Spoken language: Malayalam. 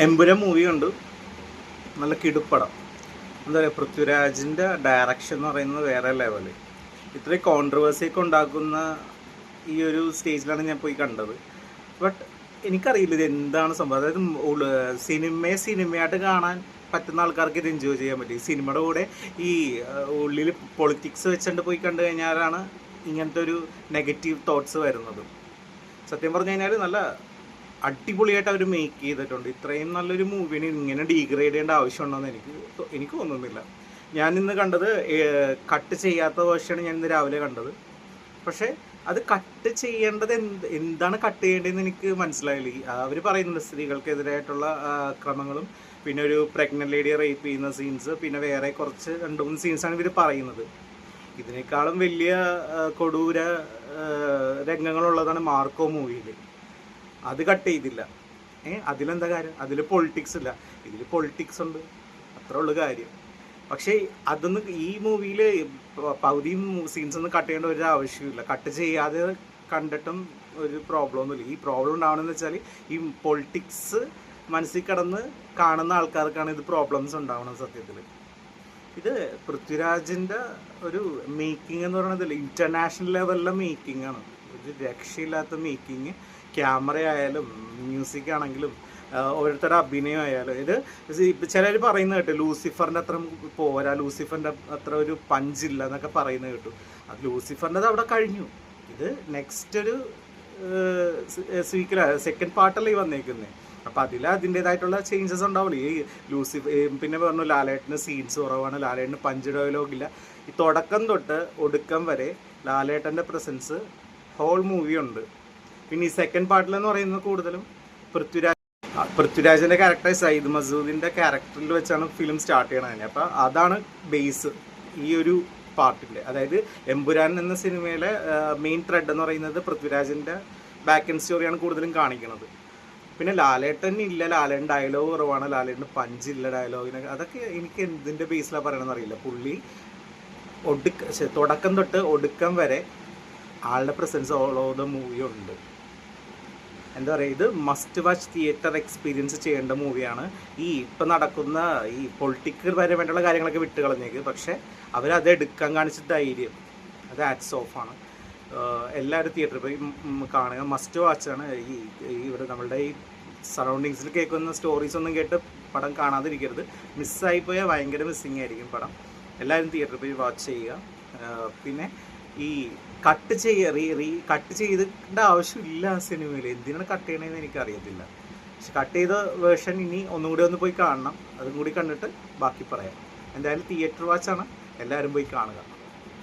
എമ്പുരാൻ മൂവി കണ്ടു. നല്ല കിടുപ്പടം. എന്താ പറയുക, പൃഥ്വിരാജിൻ്റെ ഡയറക്ഷൻ എന്ന് പറയുന്നത് വേറെ ലെവല്. ഇത്രയും കോൺട്രവേഴ്സിയൊക്കെ ഉണ്ടാക്കുന്ന ഈ ഒരു സ്റ്റേജിലാണ് ഞാൻ പോയി കണ്ടത്. ബട്ട് എനിക്കറിയില്ല ഇത് എന്താണ് സംഭവം. അതായത് സിനിമയായിട്ട് കാണാൻ പറ്റുന്ന ആൾക്കാർക്ക് ഇത് എൻജോയ് ചെയ്യാൻ പറ്റും. ഈ സിനിമയുടെ കൂടെ ഈ ഉള്ളിൽ പൊളിറ്റിക്സ് വെച്ചുകൊണ്ട് പോയി കണ്ടു കഴിഞ്ഞാലാണ് ഇങ്ങനത്തെ ഒരു നെഗറ്റീവ് തോട്ട്സ് വരുന്നത്. സത്യം പറഞ്ഞു കഴിഞ്ഞാൽ നല്ല അടിപൊളിയായിട്ട് അവർ മേക്ക് ചെയ്തിട്ടുണ്ട്. ഇത്രയും നല്ലൊരു മൂവിനെ ഇങ്ങനെ ഡീഗ്രേഡ് ചെയ്യേണ്ട ആവശ്യമുണ്ടോയെന്ന് എനിക്ക് തോന്നുന്നില്ല. ഞാൻ ഇന്ന് കണ്ടത് കട്ട് ചെയ്യാത്ത വേർഷനാണ് ഞാൻ ഇന്ന് രാവിലെ കണ്ടത്. പക്ഷേ അത് കട്ട് ചെയ്യേണ്ടത് എന്താണ് കട്ട് ചെയ്യേണ്ടതെന്ന് എനിക്ക് മനസ്സിലായില്ല. അവർ പറയുന്നുണ്ട് സ്ത്രീകൾക്കെതിരായിട്ടുള്ള ക്രമങ്ങളും പിന്നെ ഒരു പ്രഗ്നന്റ് ലേഡിയെ റേപ്പ് ചെയ്യുന്ന സീൻസ്, പിന്നെ വേറെ കുറച്ച് 2-3 സീൻസാണ് ഇവർ പറയുന്നത്. ഇതിനേക്കാളും വലിയ കൊടൂര രംഗങ്ങളുള്ളതാണ് മാർക്കോ മൂവിയിൽ. അത് കട്ട് ചെയ്തില്ല. അതിലെന്താ കാര്യം? അതിൽ പൊളിറ്റിക്സ് ഇല്ല, ഇതിൽ പൊളിറ്റിക്സ് ഉണ്ട്, അത്രേ ഉള്ളു കാര്യം. പക്ഷേ അതൊന്നും ഈ മൂവിയിൽ പകുതി സീൻസ് ഒന്നും കട്ട് ചെയ്യേണ്ട ഒരു ആവശ്യമില്ല. കട്ട് ചെയ്യാതെ കണ്ടിട്ടും ഒരു പ്രോബ്ലം ഒന്നുമില്ല. ഈ പ്രോബ്ലം ഉണ്ടാവണമെന്ന് വെച്ചാൽ ഈ പൊളിറ്റിക്സ് മനസ്സിൽ കിടന്ന് കാണുന്ന ആൾക്കാർക്കാണ് ഇത് പ്രോബ്ലംസ് ഉണ്ടാവണം. സത്യത്തിൽ ഇത് പൃഥ്വിരാജിൻ്റെ ഒരു മേക്കിംഗ് എന്ന് പറയുന്നത് ഇൻ്റർനാഷണൽ ലെവലിലെ മേക്കിംഗ് ആണ്. ഒരു രക്ഷയില്ലാത്ത മേക്കിങ്. ക്യാമറ ആയാലും മ്യൂസിക് ആണെങ്കിലും ഓരോരുത്തരുടെ അഭിനയം ആയാലും. ഇത് ചിലർ പറയുന്നത് കേട്ടു ലൂസിഫറിൻ്റെ അത്ര പോരാ, ലൂസിഫറിൻ്റെ അത്ര ഒരു പഞ്ചില്ല എന്നൊക്കെ പറയുന്നത് കേട്ടു. അത് ലൂസിഫറിൻ്റെ അത് അവിടെ കഴിഞ്ഞു. ഇത് നെക്സ്റ്റ് ഒരു സെക്കൻഡ് പാർട്ടല്ലേ ഈ വന്നേക്കുന്നത്. അപ്പം അതിൻ്റേതായിട്ടുള്ള ചേഞ്ചസ് ഉണ്ടാവില്ല. ഈ പിന്നെ പറഞ്ഞു ലാലേട്ടന് സീൻസ് കുറവാണ്, ലാലേട്ടന് പഞ്ച് ഡയലോഗില്ല. ഈ തുടക്കം തൊട്ട് ഒടുക്കം വരെ ലാലേട്ടൻ്റെ പ്രസൻസ് ഹോൾ മൂവി ഉണ്ട്. പിന്നെ ഈ സെക്കൻഡ് പാർട്ടിലെന്ന് പറയുന്നത് കൂടുതലും പൃഥ്വിരാജിൻ്റെ ക്യാരക്ടർ സയ്യിദ് മസൂദിൻ്റെ ക്യാരക്ടറിൽ വെച്ചാണ് ഫിലിം സ്റ്റാർട്ട് ചെയ്യണത് തന്നെ. അപ്പോൾ അതാണ് ബേസ് ഈ ഒരു പാർട്ടിൻ്റെ. അതായത് എമ്പുരാൻ എന്ന സിനിമയിലെ മെയിൻ ത്രെഡ് എന്ന് പറയുന്നത് പൃഥ്വിരാജിൻ്റെ ബാക്ക് ആൻഡ് സ്റ്റോറിയാണ് കൂടുതലും കാണിക്കുന്നത്. പിന്നെ ലാലേട്ടൻ ഇല്ല, ലാലേട്ടൻ ഡയലോഗ് കുറവാണ്, ലാലേട്ടന് പഞ്ചില്ല ഡയലോഗിനൊക്കെ. അതൊക്കെ എനിക്ക് എന്തിൻ്റെ ബേസിലാണ് പറയണമെന്ന് അറിയില്ല. പുള്ളി തുടക്കം തൊട്ട് ഒടുക്കം വരെ ആളുടെ presence all over the movie ഉണ്ട്. എന്താ പറയുക, ഇത് മസ്റ്റ് വാച്ച് തിയേറ്റർ എക്സ്പീരിയൻസ് ചെയ്യേണ്ട മൂവിയാണ്. ഈ ഇപ്പം നടക്കുന്ന ഈ പൊളിറ്റിക്കൽ പരമായിട്ടുള്ള കാര്യങ്ങളൊക്കെ വിട്ട് കളഞ്ഞേക്ക്. പക്ഷേ അവരത് എടുക്കാൻ കാണിച്ച ധൈര്യം അത് ആറ്റ്സ് ഓഫാണ്. എല്ലാവരും തിയേറ്ററിൽ പോയി കാണുക, മസ്റ്റ് വാച്ചാണ്. ഇവിടെ നമ്മളുടെ ഈ സറൗണ്ടിങ്സിൽ കേൾക്കുന്ന സ്റ്റോറീസ് ഒന്നും കേട്ട് പടം കാണാതിരിക്കരുത്. മിസ്സായിപ്പോയാൽ ഭയങ്കര മിസ്സിങ് ആയിരിക്കും പടം. എല്ലാവരും തിയേറ്ററിൽ പോയി വാച്ച് ചെയ്യുക. പിന്നെ ഈ കട്ട് ചെയ്തിട്ട് ആവശ്യമില്ല സിനിമയിൽ. എന്തിനാണ് കട്ട് ചെയ്യണമെന്ന് എനിക്കറിയത്തില്ല. പക്ഷെ കട്ട് ചെയ്ത വേർഷൻ ഇനി ഒന്ന് പോയി കാണണം. അതും കൂടി കണ്ടിട്ട് ബാക്കി പറയാം. എന്തായാലും തിയേറ്റർ വാച്ചാണ്, എല്ലാവരും പോയി കാണുക.